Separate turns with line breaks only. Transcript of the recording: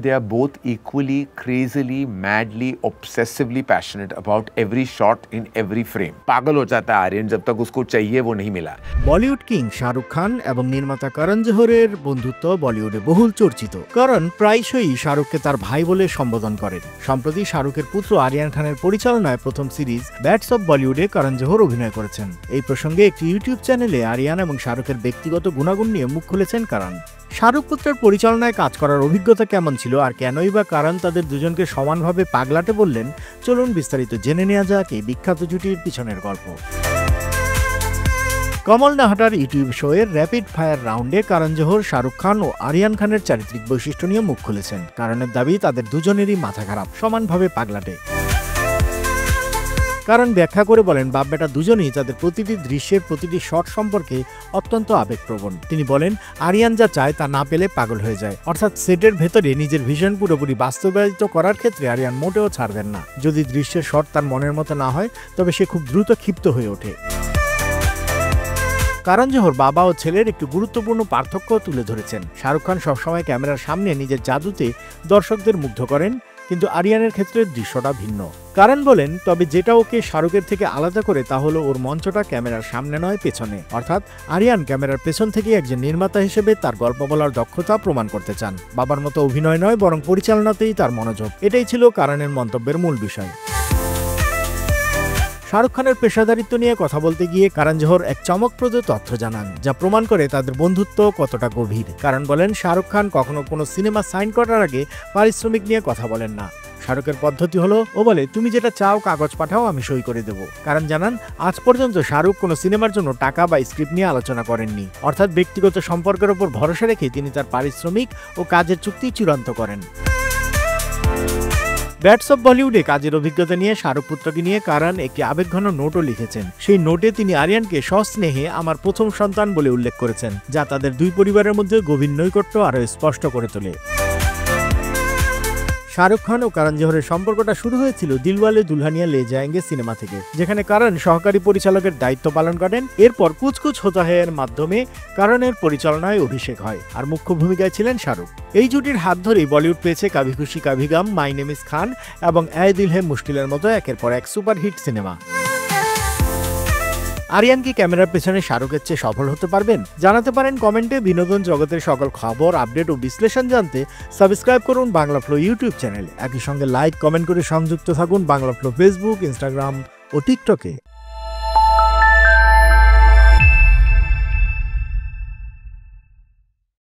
They are both equally, crazily, madly, obsessively passionate about every shot in every frame. पागल हो जाता है आर्यन जब तक उसको चाहिए वो नहीं मिला।
বলিউড কিং শাহরুখ খান এবং নির্মাতা করণ জোহরের বন্ধুত্ব বলিউডে বহুল চর্চিত। করণ প্রায়শই শাহরুখকে তার ভাই বলে সম্বোধন করেন। সম্প্রতি শাহরুখের পুত্র আরিয়ান খানের পরিচালনায় প্রথম সিরিজ ব্যাটস অব বলিউডে করণ জোহর অভিনয় করেছেন। এই প্রসঙ্গে একটি ইউটিউব চ্যানেলে আরিয়ান এবং শাহরুখের ব্যক্তিগত গুণাগুণ নিয়ে মুখ খুলেছেন করণ। শাহরুখ পুত্রের পরিচালনায় কাজ করার অভিজ্ঞতা কেমন ছিল আর কেনই বা করণ তাদের দুজনকে সমানভাবে পাগলাটে বললেন, চলুন বিস্তারিত জেনে নেওয়া যাক এই বিখ্যাত জুটির পিছনের গল্প। কমল নাহাটার ইউটিউব শোয়ের র্যাপিড ফায়ার রাউন্ডে করণ জোহর, শাহরুখ খান ও আরিয়ান খানের চারিত্রিক বৈশিষ্ট্য নিয়ে মুখ খুলেছেন। করণের দাবি তাদের দুজনেরই মাথা খারাপ, সমানভাবে পাগলাটে। করণ ব্যাখ্যা করে বলেন, বাপ বেটা দুজনেই তাদের প্রতিটি দৃশ্যের প্রতিটি শট সম্পর্কে অত্যন্ত আবেগপ্রবণ। তিনি বলেন, আরিয়ান যা চায় তা না পেলে পাগল হয়ে যায়। অর্থাৎ সেটের ভেতরে নিজের ভিশন পুরোপুরি বাস্তবায়িত করার ক্ষেত্রে আরিয়ান মোটেও ছাড়বেন না। যদি দৃশ্যের শট তার মনের মতো না হয় তবে সে খুব দ্রুত ক্ষিপ্ত হয়ে ওঠে। করণ জোহর বাবা ও ছেলের একটি গুরুত্বপূর্ণ পার্থক্য তুলে ধরেছেন। শাহরুখ খান সবসময় ক্যামেরার সামনে নিজের জাদুতে দর্শকদের মুগ্ধ করেন, কিন্তু আরিয়ানের ক্ষেত্রে দৃশ্যটা ভিন্ন। করণ বলেন, তবে যেটা ওকে শাহরুখের থেকে আলাদা করে তা হলো ওর মঞ্চটা ক্যামেরার সামনে নয় পেছনে। অর্থাৎ আরিয়ান ক্যামেরার পেছন থেকে একজন নির্মাতা হিসেবে তার গল্প বলার দক্ষতা প্রমাণ করতে চান। বাবার মতো অভিনয় নয়, বরং পরিচালনাতেই তার মনোযোগ। এটাই ছিল করণের মন্তব্যের মূল বিষয়। শাহরুখ খানের পেশাদারিত্ব নিয়ে কথা বলতে গিয়ে করণ জোহর এক চমকপ্রদ তথ্য জানান, যা প্রমাণ করে তাদের বন্ধুত্ব কতটা গভীর। করণ বলেন, শাহরুখ খান কখনো কোনো সিনেমা সাইন করার আগে পারিশ্রমিক নিয়ে কথা বলেন না। শাহরুখের পদ্ধতি হলো, ও বলে তুমি যেটা চাও কাগজ পাঠাও, আমি সই করে দেব। করণ জানান, আজ পর্যন্ত শাহরুখ কোনো সিনেমার জন্য টাকা বা স্ক্রিপ্ট নিয়ে আলোচনা করেননি। অর্থাৎ ব্যক্তিগত সম্পর্কের উপর ভরসা রেখে তিনি তার পারিশ্রমিক ও কাজের চুক্তি চূড়ান্ত করেন। ব্যাটস অব বলিউডে কাজের অভিজ্ঞতা নিয়ে শাহরুখ পুত্রকে নিয়ে করণ একটি আবেগঘন নোটও লিখেছেন। সেই নোটে তিনি আরিয়ানকে সস্নেহে আমার প্রথম সন্তান বলে উল্লেখ করেছেন, যা তাদের দুই পরিবারের মধ্যে গভীর নৈকট্য আরও স্পষ্ট করে তোলে। শাহরুখ খান ও করণ জোহরের সম্পর্কটা শুরু হয়েছিল দিলওয়ালে দুলহানিয়া লে যায়েঙ্গে সিনেমা থেকে, যেখানে করণ সহকারী পরিচালকের দায়িত্ব পালন করেন। এরপর কুছ কুছ হোতা হ্যায়ের মাধ্যমে করণের পরিচালনায় অভিষেক হয়, আর মুখ্য ভূমিকায় ছিলেন শাহরুখ। এই জুটির হাত ধরেই বলিউড পেয়েছে কাভি খুশি কাভি গাম, মাই নেম ইজ খান এবং এ দিল হে মুশকিলের মতো একের পর এক সুপারহিট সিনেমা। আরিয়ান কি ক্যামেরার পেছনে শাহরুখের চেয়ে সফল হতে পারবেন? জানাতে পারেন কমেন্টে। বিনোদন জগতের সকল খবর, আপডেট ও বিশ্লেষণ জানতে সাবস্ক্রাইব করুন বাংলা ফ্লো ইউটিউব চ্যানেল। একই সঙ্গে লাইক, কমেন্ট করে সংযুক্ত থাকুন বাংলা ফ্লো ফেসবুক, ইনস্টাগ্রাম ও টিকটকে।